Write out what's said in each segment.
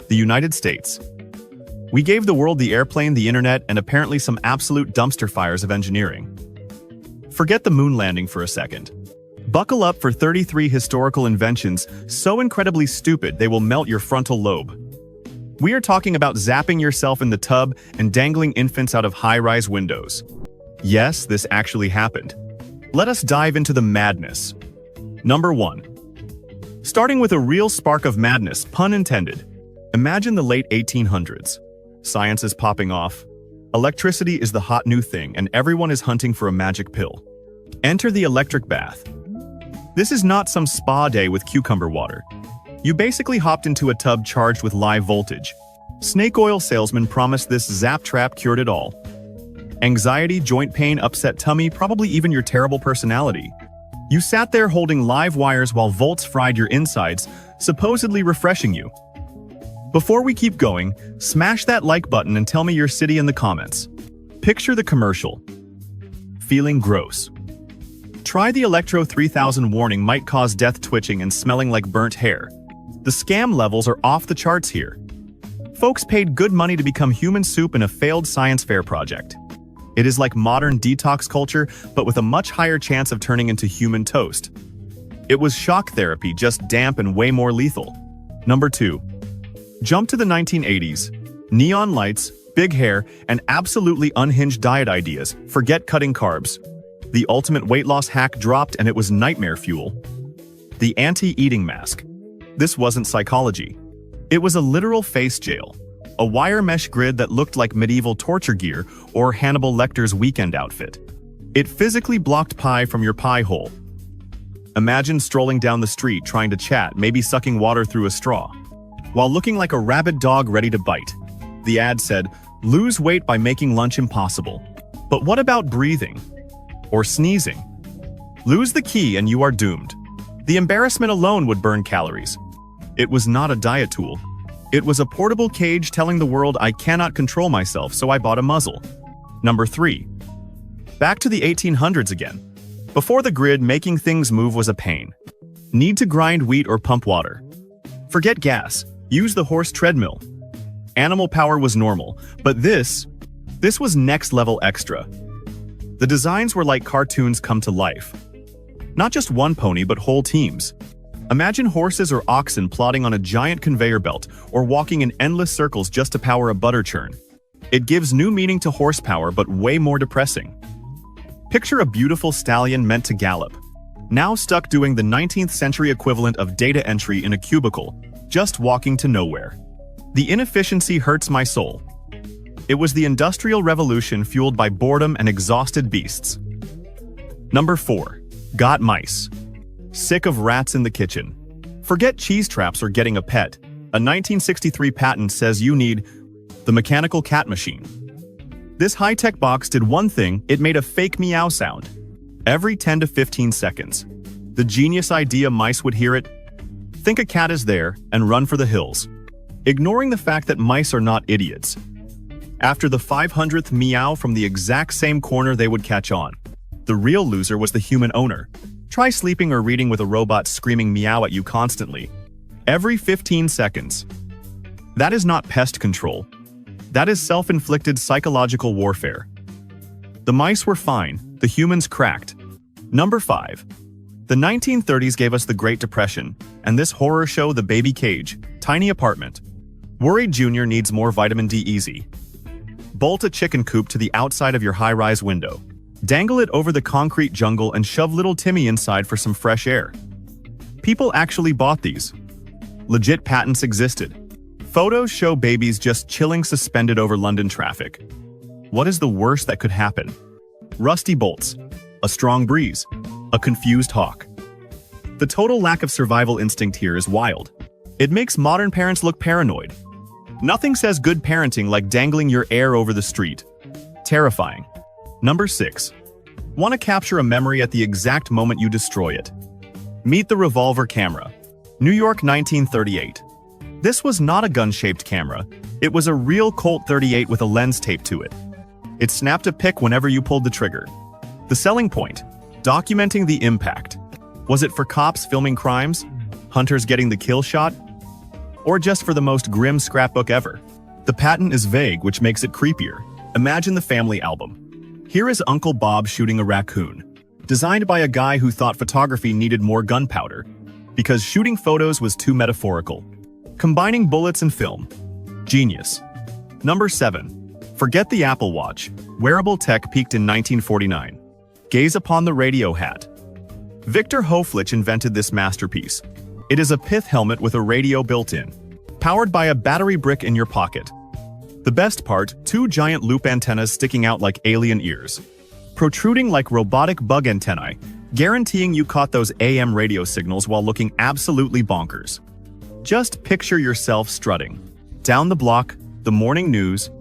The United States. We gave the world the airplane, the internet, and apparently some absolute dumpster fires of engineering. Forget the moon landing for a second. Buckle up for 33 historical inventions so incredibly stupid they will melt your frontal lobe. We are talking about zapping yourself in the tub and dangling infants out of high-rise windows. Yes, this actually happened. Let us dive into the madness. Number 1. Starting with a real spark of madness, pun intended. Imagine the late 1800s. Science is popping off. Electricity is the hot new thing, and everyone is hunting for a magic pill. Enter the electric bath. This is not some spa day with cucumber water. You basically hopped into a tub charged with live voltage. Snake oil salesman promised this zap trap cured it all. Anxiety, joint pain, upset tummy, probably even your terrible personality. You sat there holding live wires while volts fried your insides, supposedly refreshing you. Before we keep going, smash that like button and tell me your city in the comments. Picture the commercial. Feeling gross. Try the Electro 3000 warning might cause death, twitching, and smelling like burnt hair. The scam levels are off the charts here. Folks paid good money to become human soup in a failed science fair project. It is like modern detox culture, but with a much higher chance of turning into human toast. It was shock therapy, just damp and way more lethal. Number 2. Jump to the 1980s. Neon lights, big hair, and absolutely unhinged diet ideas. Forget cutting carbs. The ultimate weight loss hack dropped and it was nightmare fuel. The anti-eating mask. This wasn't psychology. It was a literal face jail. A wire mesh grid that looked like medieval torture gear or Hannibal Lecter's weekend outfit. It physically blocked pie from your pie hole. Imagine strolling down the street trying to chat, maybe sucking water through a straw, while looking like a rabid dog ready to bite. The ad said, "Lose weight by making lunch impossible." But what about breathing? Or sneezing? Lose the key and you are doomed. The embarrassment alone would burn calories. It was not a diet tool. It was a portable cage telling the world I cannot control myself, so I bought a muzzle. Number 3. Back to the 1800s again. Before the grid, making things move was a pain. Need to grind wheat or pump water. Forget gas. Use the horse treadmill. Animal power was normal, but this was next level extra. The designs were like cartoons come to life. Not just one pony, but whole teams. Imagine horses or oxen plodding on a giant conveyor belt or walking in endless circles just to power a butter churn. It gives new meaning to horsepower, but way more depressing. Picture a beautiful stallion meant to gallop, now stuck doing the 19th century equivalent of data entry in a cubicle, just walking to nowhere. The inefficiency hurts my soul. It was the Industrial Revolution fueled by boredom and exhausted beasts. Number 4. Got mice. Sick of rats in the kitchen. Forget cheese traps or getting a pet. A 1963 patent says you need the mechanical cat machine. This high-tech box did one thing: it made a fake meow sound every 10 to 15 seconds. The genius idea: mice would hear it, think a cat is there, and run for the hills, ignoring the fact that mice are not idiots. After the 500th meow from the exact same corner, they would catch on. The real loser was the human owner. Try sleeping or reading with a robot screaming meow at you constantly, every 15 seconds. That is not pest control. That is self-inflicted psychological warfare. The mice were fine, the humans cracked. Number 5. The 1930s gave us the Great Depression, and this horror show, The Baby Cage, tiny apartment. Worried Junior needs more vitamin D. Easy. Bolt a chicken coop to the outside of your high-rise window. Dangle it over the concrete jungle and shove little Timmy inside for some fresh air. People actually bought these. Legit patents existed. Photos show babies just chilling suspended over London traffic. What is the worst that could happen? Rusty bolts, a strong breeze, a confused hawk. The total lack of survival instinct here is wild. It makes modern parents look paranoid. Nothing says good parenting like dangling your heir over the street. Terrifying. Number 6. Want to capture a memory at the exact moment you destroy it? Meet the revolver camera. New York, 1938. This was not a gun-shaped camera. It was a real Colt 38 with a lens taped to it. It snapped a pic whenever you pulled the trigger. The selling point: documenting the impact. Was it for cops filming crimes? Hunters getting the kill shot? Or just for the most grim scrapbook ever? The patent is vague, which makes it creepier. Imagine the family album. Here is Uncle Bob shooting a raccoon, designed by a guy who thought photography needed more gunpowder, because shooting photos was too metaphorical. Combining bullets and film. Genius. Number 7. Forget the Apple Watch. Wearable tech peaked in 1949. Gaze upon the radio hat. Victor Hoflich invented this masterpiece. It is a pith helmet with a radio built in, powered by a battery brick in your pocket. The best part, 2 giant loop antennas sticking out like alien ears, protruding like robotic bug antennae, guaranteeing you caught those AM radio signals while looking absolutely bonkers. Just picture yourself strutting down the block, the morning news,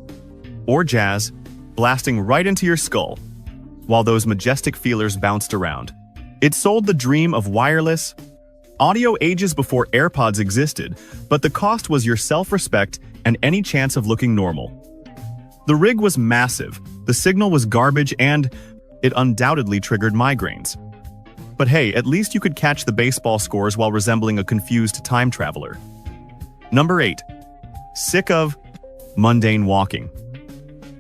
or jazz, blasting right into your skull, while those majestic feelers bounced around. It sold the dream of wireless audio ages before AirPods existed, but the cost was your self-respect and any chance of looking normal. The rig was massive, the signal was garbage, and it undoubtedly triggered migraines. But hey, at least you could catch the baseball scores while resembling a confused time traveler. Number 8. Sick of mundane walking.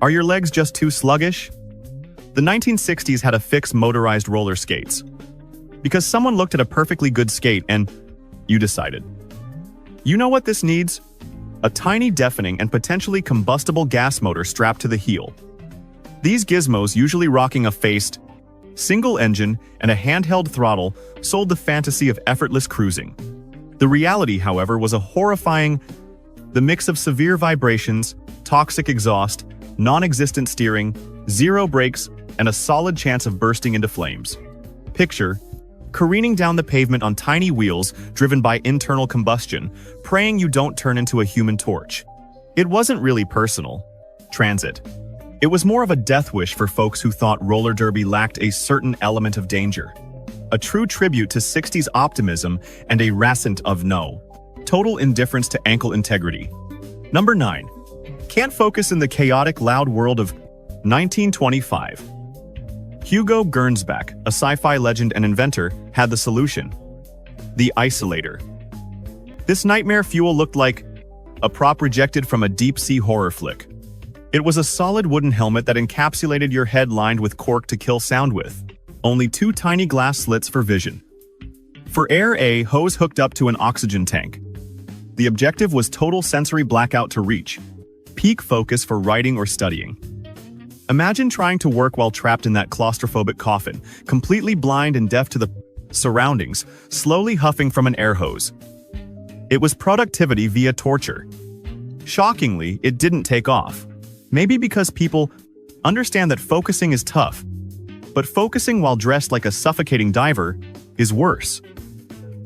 Are your legs just too sluggish? The 1960s had a fix motorized roller skates. Because someone looked at a perfectly good skate and you decided. You know what this needs? A tiny, deafening, and potentially combustible gas motor strapped to the heel. These gizmos, usually rocking a faced, single engine and a handheld throttle, sold the fantasy of effortless cruising. The reality, however, was a horrifying mix of severe vibrations, toxic exhaust, non-existent steering, zero brakes, and a solid chance of bursting into flames. Picture careening down the pavement on tiny wheels driven by internal combustion, praying you don't turn into a human torch. It wasn't really personal transit. It was more of a death wish for folks who thought roller derby lacked a certain element of danger. A true tribute to 60s optimism and a rassent of total indifference to ankle integrity. Number 9. Can't focus in the chaotic, loud world of 1925. Hugo Gernsback, a sci-fi legend and inventor, had the solution. The isolator. This nightmare fuel looked like a prop rejected from a deep-sea horror flick. It was a solid wooden helmet that encapsulated your head lined with cork to kill sound with. Only 2 tiny glass slits for vision. For air, a hose hooked up to an oxygen tank. The objective was total sensory blackout to reach. Peak focus for writing or studying. Imagine trying to work while trapped in that claustrophobic coffin, completely blind and deaf to the surroundings, slowly huffing from an air hose. It was productivity via torture. Shockingly, it didn't take off. Maybe because people understand that focusing is tough, but focusing while dressed like a suffocating diver is worse.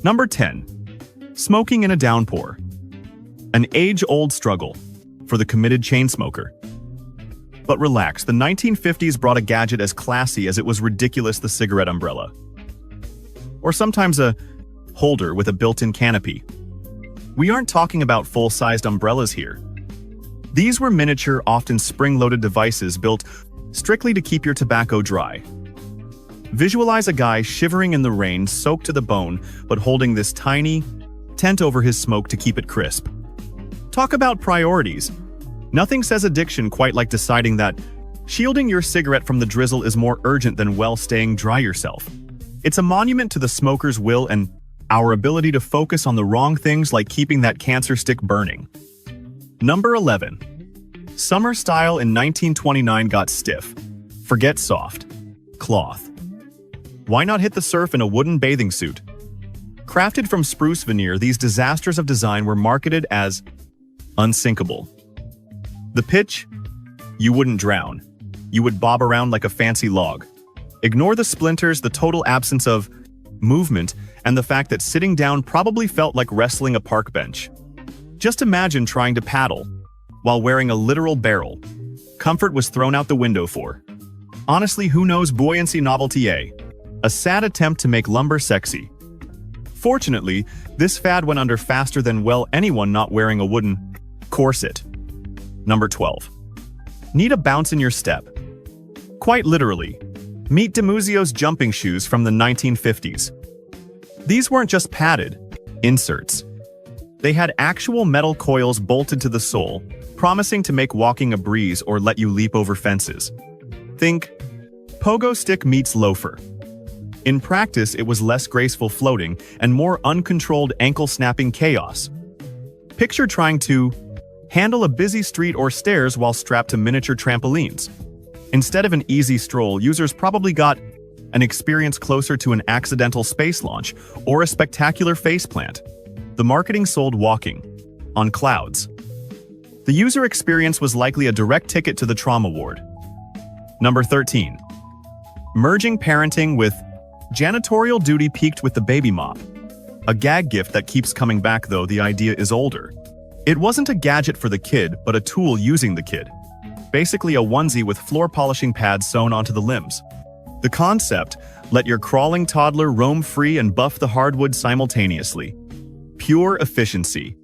Number 10. Smoking in a downpour. An age-old struggle for the committed chain smoker. But relax, the 1950s brought a gadget as classy as it was ridiculous: the cigarette umbrella. Or sometimes a holder with a built-in canopy. We aren't talking about full-sized umbrellas here. These were miniature, often spring-loaded devices built strictly to keep your tobacco dry. Visualize a guy shivering in the rain, soaked to the bone, but holding this tiny tent over his smoke to keep it crisp. Talk about priorities. Nothing says addiction quite like deciding that shielding your cigarette from the drizzle is more urgent than staying dry yourself. It's a monument to the smoker's will and our ability to focus on the wrong things, like keeping that cancer stick burning. Number 11. Summer style in 1929 got stiff. Forget soft cloth. Why not hit the surf in a wooden bathing suit? Crafted from spruce veneer, these disasters of design were marketed as unsinkable. The pitch? You wouldn't drown. You would bob around like a fancy log. Ignore the splinters, the total absence of movement, and the fact that sitting down probably felt like wrestling a park bench. Just imagine trying to paddle while wearing a literal barrel. Comfort was thrown out the window for. Honestly, who knows buoyancy novelty, eh? A sad attempt to make lumber sexy. Fortunately, this fad went under faster than anyone not wearing a wooden corset. Number 12. Need a bounce in your step. Quite literally. Meet DiMuzio's jumping shoes from the 1950s. These weren't just padded inserts. They had actual metal coils bolted to the sole, promising to make walking a breeze or let you leap over fences. Think pogo stick meets loafer. In practice, it was less graceful floating and more uncontrolled ankle-snapping chaos. Picture trying to handle a busy street or stairs while strapped to miniature trampolines. Instead of an easy stroll, users probably got an experience closer to an accidental space launch or a spectacular faceplant. The marketing sold walking on clouds. The user experience was likely a direct ticket to the trauma ward. Number 13. Merging parenting with janitorial duty peaked with the baby mop. A gag gift that keeps coming back, though the idea is older. It wasn't a gadget for the kid, but a tool using the kid. Basically a onesie with floor polishing pads sewn onto the limbs. The concept: let your crawling toddler roam free and buff the hardwood simultaneously. Pure efficiency.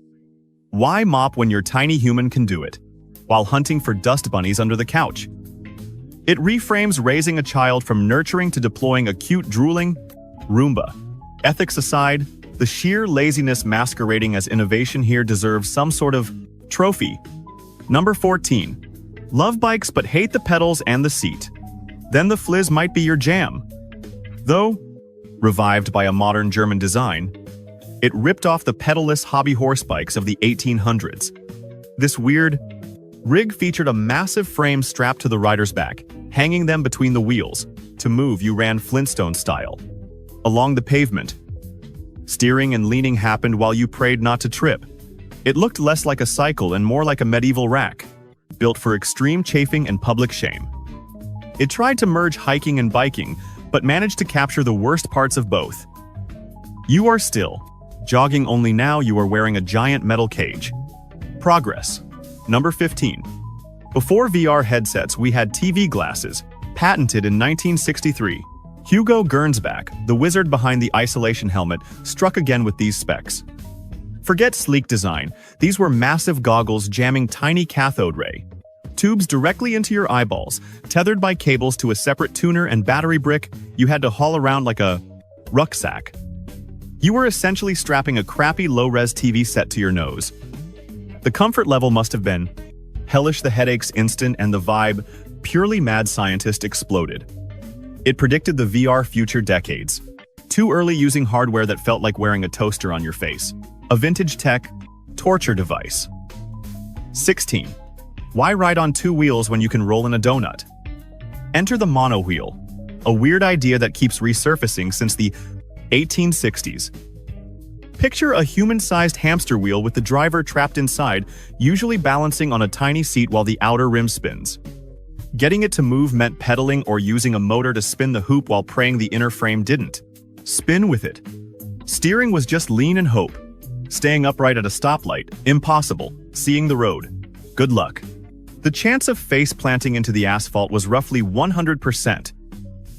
Why mop when your tiny human can do it, while hunting for dust bunnies under the couch? It reframes raising a child from nurturing to deploying a cute drooling Roomba. Ethics aside, the sheer laziness masquerading as innovation here deserves some sort of trophy. Number 14. Love bikes but hate the pedals and the seat. Then the Fliz might be your jam. Though, revived by a modern German design, it ripped off the pedalless hobby horse bikes of the 1800s. This weird rig featured a massive frame strapped to the rider's back, hanging them between the wheels. To move, you ran Flintstone style along the pavement. Steering and leaning happened while you prayed not to trip. It looked less like a cycle and more like a medieval rack, built for extreme chafing and public shame. It tried to merge hiking and biking, but managed to capture the worst parts of both. You are still jogging, only now you are wearing a giant metal cage. Progress. Number 15. Before VR headsets, we had TV glasses, patented in 1963. Hugo Gernsback, the wizard behind the isolation helmet, struck again with these specs. Forget sleek design, these were massive goggles jamming tiny cathode ray tubes directly into your eyeballs, tethered by cables to a separate tuner and battery brick you had to haul around like a rucksack. You were essentially strapping a crappy low-res TV set to your nose. The comfort level must have been hellish, the headaches instant, and the vibe purely mad scientist exploded. It predicted the VR future decades. Too early, using hardware that felt like wearing a toaster on your face. A vintage tech torture device. 16. Why ride on two wheels when you can roll in a donut? Enter the mono wheel, a weird idea that keeps resurfacing since the 1860s. Picture a human-sized hamster wheel with the driver trapped inside, usually balancing on a tiny seat while the outer rim spins. Getting it to move meant pedaling or using a motor to spin the hoop while praying the inner frame didn't spin with it. Steering was just lean and hope. Staying upright at a stoplight, impossible. Seeing the road, good luck. The chance of face planting into the asphalt was roughly 100%.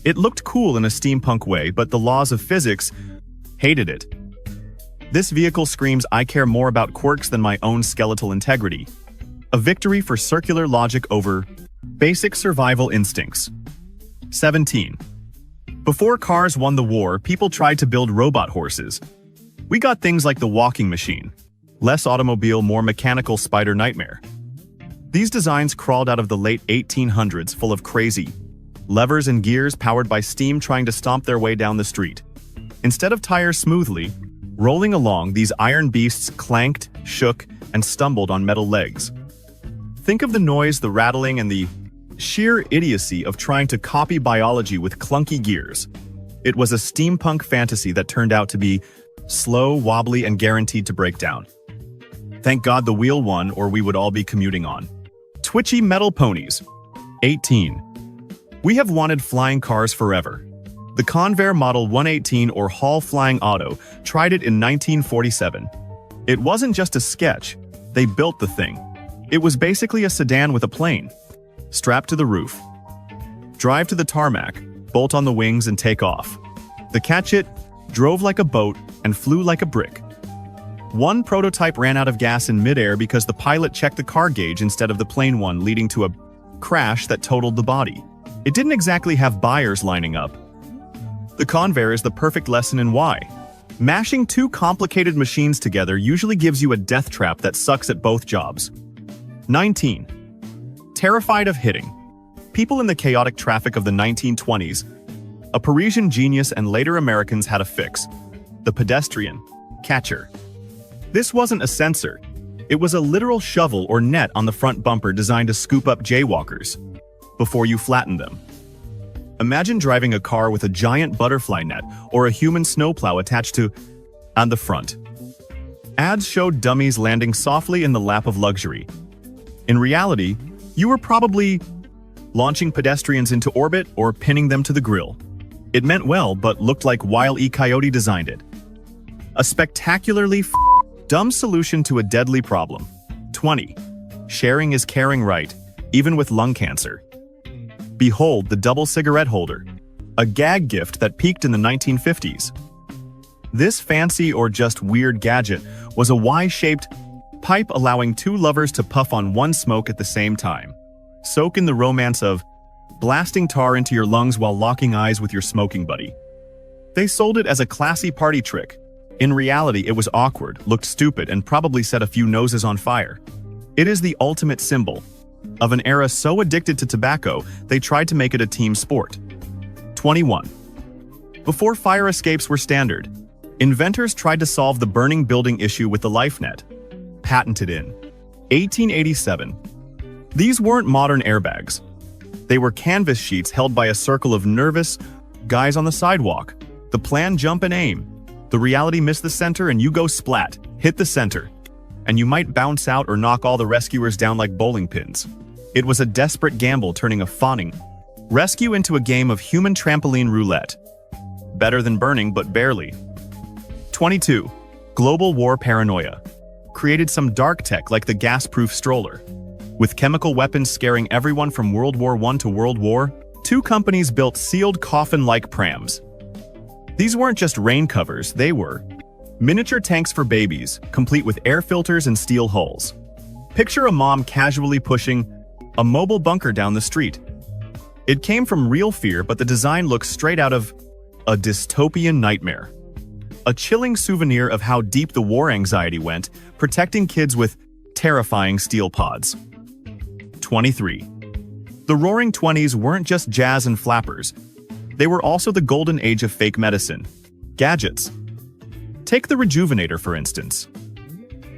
It looked cool in a steampunk way, but the laws of physics hated it. This vehicle screams, I care more about quirks than my own skeletal integrity. A victory for circular logic over basic survival instincts. 17. Before cars won the war, people tried to build robot horses. We got things like the walking machine. Less automobile, more mechanical spider nightmare. These designs crawled out of the late 1800s, full of crazy levers and gears powered by steam trying to stomp their way down the street. Instead of tires smoothly rolling along, these iron beasts clanked, shook, and stumbled on metal legs. Think of the noise, the rattling, and the sheer idiocy of trying to copy biology with clunky gears. It was a steampunk fantasy that turned out to be slow, wobbly, and guaranteed to break down. Thank God the wheel won, or we would all be commuting on twitchy metal ponies. 18. We have wanted flying cars forever. The Convair Model 118 or Hall Flying Auto tried it in 1947. It wasn't just a sketch, they built the thing. It was basically a sedan with a plane strapped to the roof. Drive to the tarmac, bolt on the wings, and take off. The catch, it drove like a boat and flew like a brick. One prototype ran out of gas in midair because the pilot checked the car gauge instead of the plane one, leading to a crash that totaled the body. It didn't exactly have buyers lining up. The Convair is the perfect lesson in why Mashing two complicated machines together usually gives you a death trap that sucks at both jobs. 19. Terrified of hitting. People in the chaotic traffic of the 1920s, a Parisian genius and later Americans had a fix: the pedestrian catcher. This wasn't a sensor. It was a literal shovel or net on the front bumper designed to scoop up jaywalkers before you flatten them. Imagine driving a car with a giant butterfly net or a human snowplow attached on the front. Ads showed dummies landing softly in the lap of luxury. In reality, you were probably launching pedestrians into orbit or pinning them to the grill. It meant well, but looked like Wile E. Coyote designed it. A spectacularly dumb solution to a deadly problem. 20. Sharing is caring, right? Even with lung cancer. Behold the double cigarette holder, a gag gift that peaked in the 1950s. This fancy or just weird gadget was a Y-shaped pipe allowing two lovers to puff on one smoke at the same time. Soak in the romance of blasting tar into your lungs while locking eyes with your smoking buddy. They sold it as a classy party trick. In reality, it was awkward, looked stupid, and probably set a few noses on fire. It is the ultimate symbol of an era so addicted to tobacco, they tried to make it a team sport. 21. Before fire escapes were standard, inventors tried to solve the burning building issue with the LifeNet, patented in 1887. These weren't modern airbags. They were canvas sheets held by a circle of nervous guys on the sidewalk. The plan: jump and aim. The reality: miss the center and you go splat. Hit the center, and you might bounce out or knock all the rescuers down like bowling pins. It was a desperate gamble, turning a fawning rescue into a game of human trampoline roulette. Better than burning, but barely. 22. Global war paranoia. Created some dark tech like the gas-proof stroller. With chemical weapons scaring everyone from World War I to World War II, companies built sealed coffin-like prams. These weren't just rain covers, they were miniature tanks for babies, complete with air filters and steel hulls. Picture a mom casually pushing a mobile bunker down the street. It came from real fear, but the design looks straight out of a dystopian nightmare. A chilling souvenir of how deep the war anxiety went, protecting kids with terrifying steel pods. 23. The Roaring '20s weren't just jazz and flappers. They were also the golden age of fake medicine. Gadgets. Take the Rejuvenator, for instance.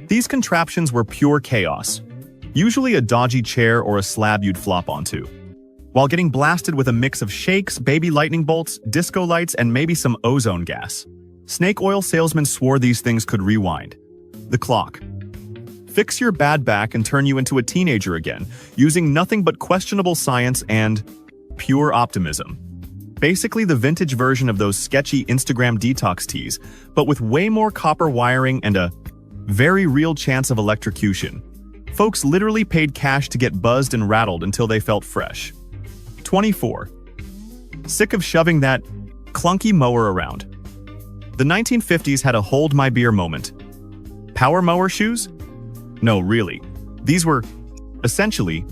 These contraptions were pure chaos, usually a dodgy chair or a slab you'd flop onto, while getting blasted with a mix of shakes, baby lightning bolts, disco lights, and maybe some ozone gas. Snake oil salesmen swore these things could rewind the clock, fix your bad back, and turn you into a teenager again, using nothing but questionable science and pure optimism. Basically the vintage version of those sketchy Instagram detox teas, but with way more copper wiring and a very real chance of electrocution. Folks literally paid cash to get buzzed and rattled until they felt fresh. 24. Sick of shoving that clunky mower around. The 1950s had a hold my beer moment. Power mower shoes? No, really. These were, essentially,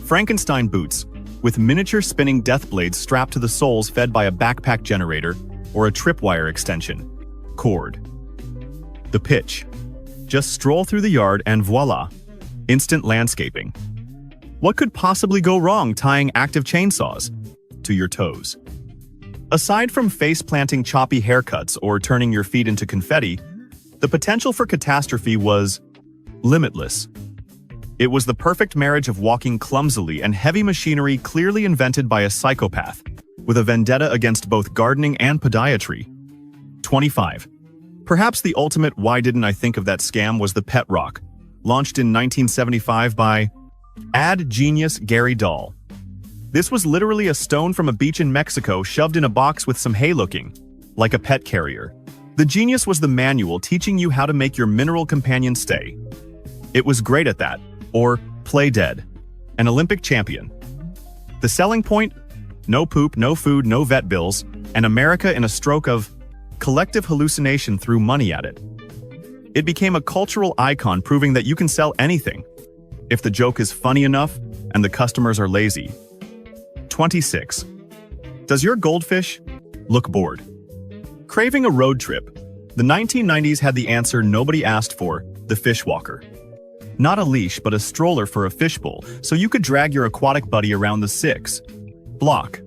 Frankenstein boots, with miniature spinning death blades strapped to the soles fed by a backpack generator or a tripwire extension cord. The pitch. Just stroll through the yard and voila, instant landscaping. What could possibly go wrong tying active chainsaws to your toes? Aside from face-planting choppy haircuts or turning your feet into confetti, the potential for catastrophe was limitless. It was the perfect marriage of walking clumsily and heavy machinery clearly invented by a psychopath, with a vendetta against both gardening and podiatry. 25. Perhaps the ultimate "why didn't I think of that" scam was the Pet Rock, launched in 1975 by ad genius Gary Dahl. This was literally a stone from a beach in Mexico shoved in a box with some hay looking like a pet carrier. The genius was the manual teaching you how to make your mineral companion stay. It was great at that, or play dead, an Olympic champion. The selling point? No poop, no food, no vet bills, and America in a stroke of collective hallucination threw money at it. It became a cultural icon, proving that you can sell anything if the joke is funny enough and the customers are lazy. 26. Does your goldfish look bored? Craving a road trip? The 1990s had the answer nobody asked for, the fishwalker. Not a leash, but a stroller for a fishbowl, so you could drag your aquatic buddy around the 6 block.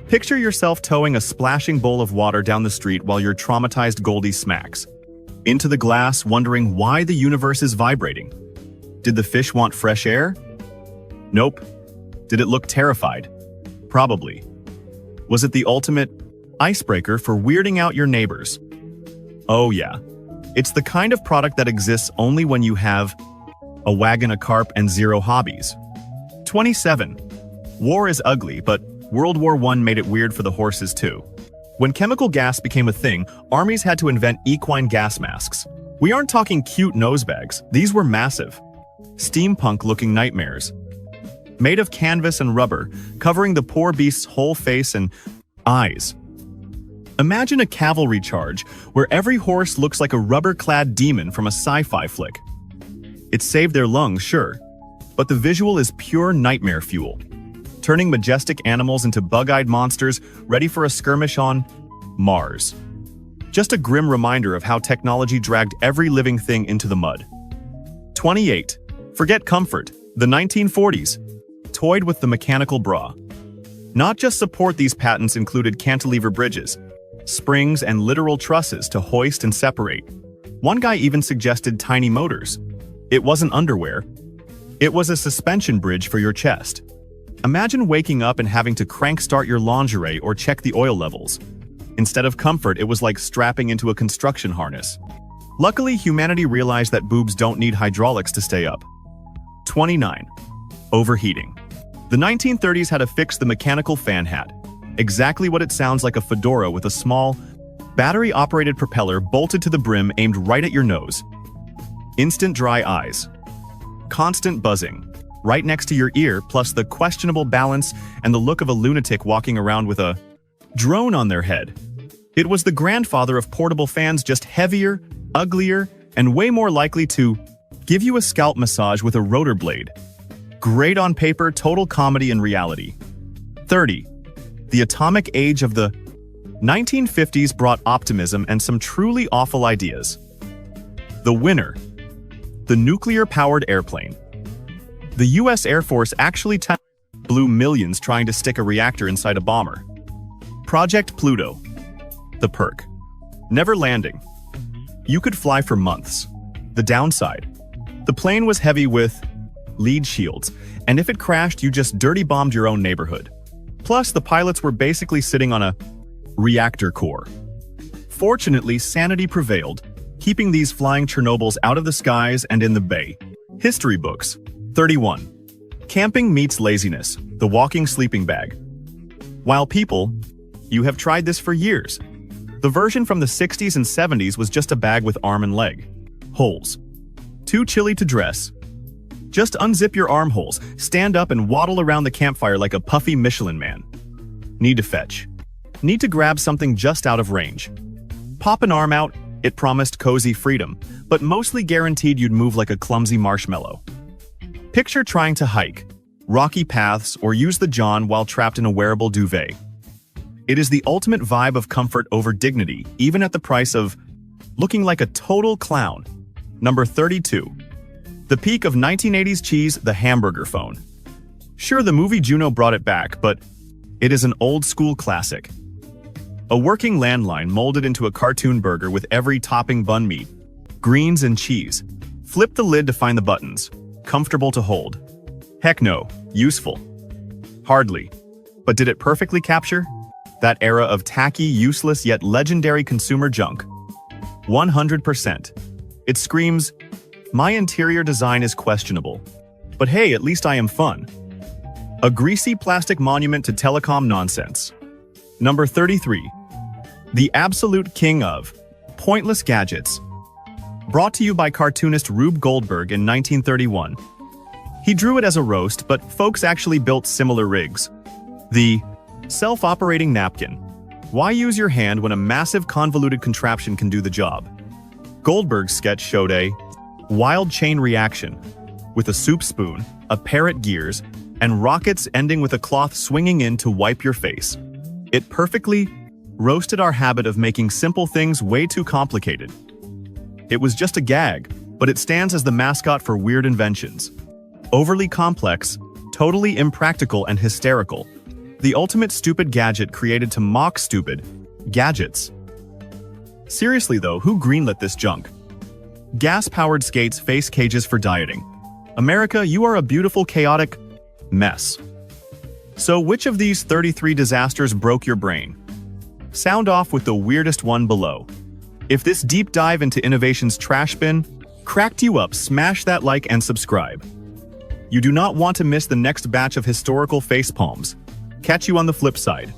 Picture yourself towing a splashing bowl of water down the street while your traumatized Goldie smacks into the glass, wondering why the universe is vibrating. Did the fish want fresh air? Nope. Did it look terrified? Probably. Was it the ultimate icebreaker for weirding out your neighbors? Oh yeah. It's the kind of product that exists only when you have a wagon, a carp, and 0 hobbies. 27. War is ugly, but World War I made it weird for the horses too. When chemical gas became a thing, armies had to invent equine gas masks. We aren't talking cute nosebags, these were massive. Steampunk-looking nightmares. Made of canvas and rubber, covering the poor beast's whole face and eyes. Imagine a cavalry charge where every horse looks like a rubber-clad demon from a sci-fi flick. It saved their lungs, sure, but the visual is pure nightmare fuel, turning majestic animals into bug-eyed monsters ready for a skirmish on Mars. Just a grim reminder of how technology dragged every living thing into the mud. 28. Forget comfort. The 1940s toyed with the mechanical bra. Not just support, these patents included cantilever bridges, springs, and literal trusses to hoist and separate. One guy even suggested tiny motors. It wasn't underwear. It was a suspension bridge for your chest. Imagine waking up and having to crank start your lingerie or check the oil levels. Instead of comfort, it was like strapping into a construction harness. Luckily, humanity realized that boobs don't need hydraulics to stay up. 29. Overheating. The 1930s had to fix the mechanical fan hat. Exactly what it sounds like, a fedora with a small, battery-operated propeller bolted to the brim aimed right at your nose. Instant dry eyes. Constant buzzing. Right next to your ear, plus the questionable balance and the look of a lunatic walking around with a drone on their head. It was the grandfather of portable fans, just heavier, uglier, and way more likely to give you a scalp massage with a rotor blade. Great on paper, total comedy in reality. 30. The atomic age of the 1950s brought optimism and some truly awful ideas. The winner. The nuclear-powered airplane. The US Air Force actually blew millions trying to stick a reactor inside a bomber. Project Pluto. The perk. Never landing. You could fly for months. The downside. The plane was heavy with lead shields, and if it crashed, you just dirty bombed your own neighborhood. Plus, the pilots were basically sitting on a reactor core. Fortunately, sanity prevailed, keeping these flying Chernobyls out of the skies and in the bay. History books. 31. Camping meets laziness, the walking sleeping bag. While people, you have tried this for years. The version from the 60s and 70s was just a bag with arm and leg holes. Too chilly to dress. Just unzip your armholes, stand up and waddle around the campfire like a puffy Michelin man. Need to fetch. Need to grab something just out of range. Pop an arm out, it promised cozy freedom, but mostly guaranteed you'd move like a clumsy marshmallow. Picture trying to hike, rocky paths, or use the john while trapped in a wearable duvet. It is the ultimate vibe of comfort over dignity, even at the price of looking like a total clown. Number 32. The peak of 1980s cheese, the hamburger phone. Sure, the movie Juno brought it back, but it is an old-school classic. A working landline molded into a cartoon burger with every topping bun meat, greens, and cheese. Flip the lid to find the buttons. Comfortable to hold. Heck no. Useful. Hardly. But did it perfectly capture that era of tacky, useless, yet legendary consumer junk? 100%. It screams, my interior design is questionable. But hey, at least I am fun. A greasy plastic monument to telecom nonsense. Number 33. The absolute king of pointless gadgets. Brought to you by cartoonist Rube Goldberg in 1931. He drew it as a roast, but folks actually built similar rigs. The self-operating napkin. Why use your hand when a massive convoluted contraption can do the job? Goldberg's sketch showed a wild chain reaction, with a soup spoon, a parrot gears, and rockets ending with a cloth swinging in to wipe your face. It perfectly roasted our habit of making simple things way too complicated. It was just a gag, but it stands as the mascot for weird inventions. Overly complex, totally impractical and hysterical. The ultimate stupid gadget created to mock stupid gadgets. Seriously though, who greenlit this junk? Gas-powered skates face cages for dieting. America, you are a beautiful, chaotic mess. So which of these 33 disasters broke your brain? Sound off with the weirdest one below. If this deep dive into innovation's trash bin cracked you up, smash that like and subscribe. You do not want to miss the next batch of historical facepalms. Catch you on the flip side.